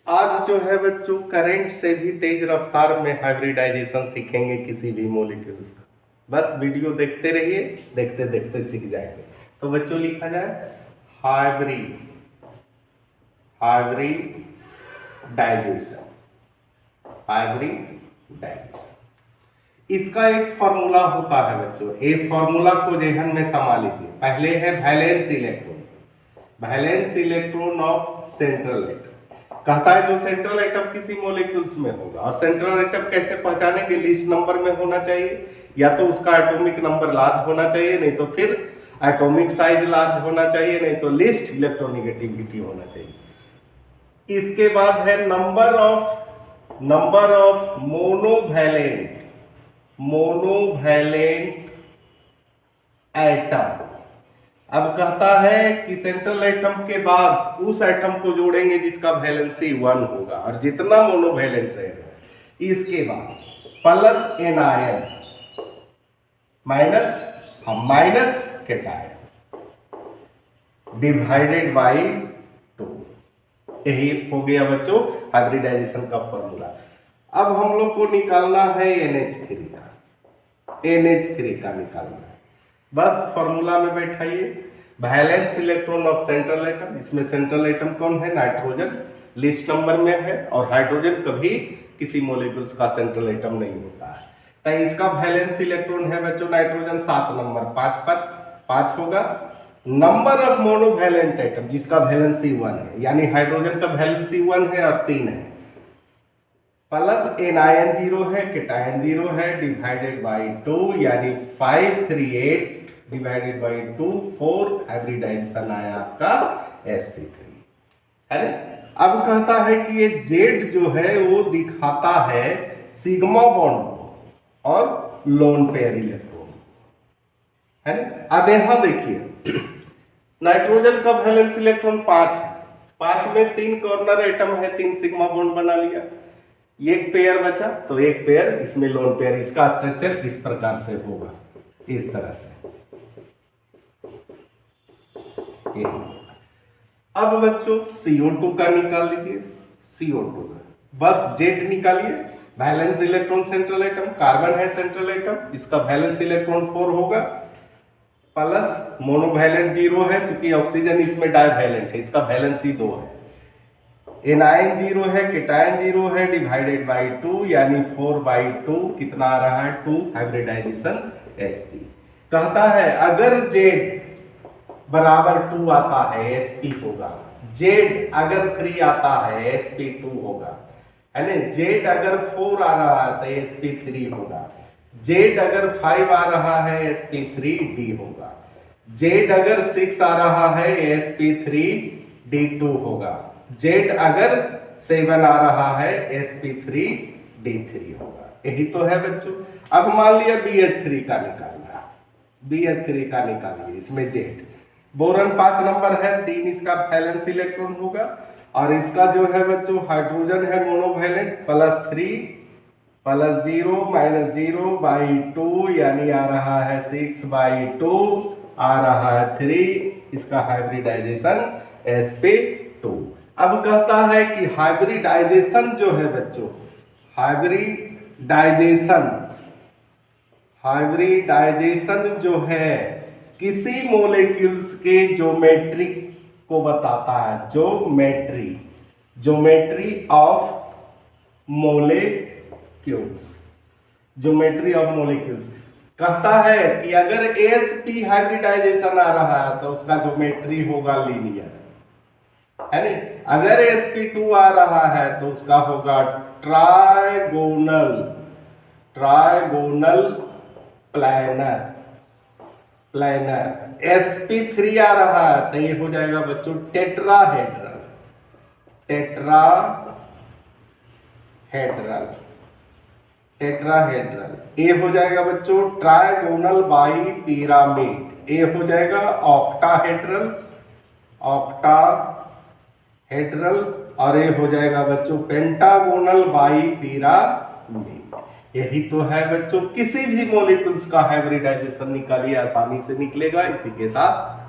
आज जो है बच्चों करंट से भी तेज रफ्तार में हाइब्रिडाइजेशन सीखेंगे किसी भी मॉलिक्यूल्स का। बस वीडियो देखते रहिए, देखते देखते सीख जाएंगे। तो बच्चों लिखा जाए हाइब्रिडाइजेशन। इसका एक फॉर्मूला होता है बच्चों, एक फॉर्मूला को जहन में समा लीजिए। पहले है valence electron of central atom. कहता है जो सेंट्रल एटम किसी मॉलिक्यूल्स में होगा, और सेंट्रल एटम कैसे पहचानेंगे? लिस्ट नंबर में होना चाहिए, या तो उसका एटॉमिक नंबर लार्ज होना चाहिए, नहीं तो फिर एटॉमिक साइज लार्ज होना चाहिए, नहीं तो लिस्ट इलेक्ट्रोनेगेटिविटी होना चाहिए। इसके बाद है नंबर ऑफ मोनोवैलेंट एटम। अब कहता है कि सेंट्रल एटम के बाद उस एटम को जोड़ेंगे जिसका वैलेंसी 1 होगा, और जितना मोनोवैलेंट रहेगा इसके बाद plus anion minus cation divided by 2। यही हो गया बच्चों हाइब्रिडाइजेशन का फॉर्मूला। अब हम लोग को निकालना है NH3 का निकालना है। बस फॉर्मूला में बैठाइए, valence electron of central atom. इसमें सेंट्रल एटम कौन है? नाइट्रोजन लिस्ट नंबर में है, और हाइड्रोजन कभी किसी मॉलिक्यूल्स का सेंट्रल एटम नहीं होता है। तो इसका वैलेंस इलेक्ट्रॉन है बच्चों नाइट्रोजन 7 नंबर 5 पर 5 होगा। नंबर ऑफ मोनोवैलेंट एटम जिसका वैलेंसी 1 है, यानी हाइड्रोजन का वैलेंसी 1 है और 3 है, प्लस एनायन 0 है, कैटायन 0 है, डिवाइडेड बाई 2, यानी 538 डिवाइडेड बाई 2 4 हाइब्रिडाइजेशन आया आपका sp3 है ना। अब कहता है कि ये जेड जो है वो दिखाता है सिग्मा बॉन्ड को और लोन पेयर इलेक्ट्रॉन है ना। अब यहां देखिए नाइट्रोजन का वैलेंस इलेक्ट्रॉन 5 है, 5 में 3 कॉर्नर एटम है, 3 सिग्मा बॉन्ड बना लिया, एक पेयर बचा, तो एक पेयर इसमें लोन पेयर। इसका स्ट्रक्चर इस प्रकार से होगा, इस तरह से। अब बच्चों CO2 का निकाल लीजिए, CO2 का बस जेड निकालिए। Valence electron central atom, carbon है सेंट्रल एटम, इसका वैलेंस इलेक्ट्रॉन 4 होगा, प्लस मोनोवैलेंट 0 है, चूंकि ऑक्सीजन इसमें डाइवैलेंट है, इसका वैलेंसी 2 है। एनायन 0 है, कैटायन 0 है, डिवाइडेड बाई 2, यानी 4/2 कितना आ रहा है? 2 हाइब्रिडाइजेशन sp। कहता है अगर जेड बराबर 2 आता है sp होगा, जेड अगर 3 आता है sp2 होगा, है ना। जेड अगर 4 आ रहा है तो sp3 होगा, जेड अगर 5 आ रहा है sp3d होगा, जेड अगर 6 आ रहा है sp3d2 होगा, जेड अगर 7 आ रहा है sp3d3 होगा। यही तो है बच्चों। अब मान लिया BH3 का निकालना, BH3 का निकालिए। इसमें जेड बोरन 5 नंबर है, 3 इसका वैलेंस इलेक्ट्रॉन होगा, और इसका जो है बच्चों हाइड्रोजन है मोनोवैलेंट, +3 +0 -0/2, यानी आ रहा है 6/2, आ रहा है 3, इसका हाइब्रिडाइजेशन sp2। अब कहता है कि हाइब्रिडाइजेशन जो है बच्चों, हाइब्रिडाइजेशन जो है किसी मॉलिक्यूल्स के ज्योमेट्री को बताता है। ज्योमेट्री ऑफ मोलिक्यूल्स कहता है कि अगर sp हाइब्रिडाइजेशन आ रहा है तो उसका ज्योमेट्री होगा लीनियर, है ना। अगर sp2 आ रहा है तो उसका होगा ट्राइगोनल प्लैनर। sp3 आ रहा है तो ये हो जाएगा बच्चों टेट्राहेड्रल। ये हो जाएगा बच्चों ट्राइगोनल बाई पिरामिड। ये हो जाएगा ऑक्टाहेड्रल, और ये हो जाएगा बच्चों पेंटागोनल बाई पिरामिड। यही तो है बच्चों, किसी भी मॉलिक्यूल्स का हाइब्रिडाइजेशन निकालिए, आसानी से निकलेगा। इसी के साथ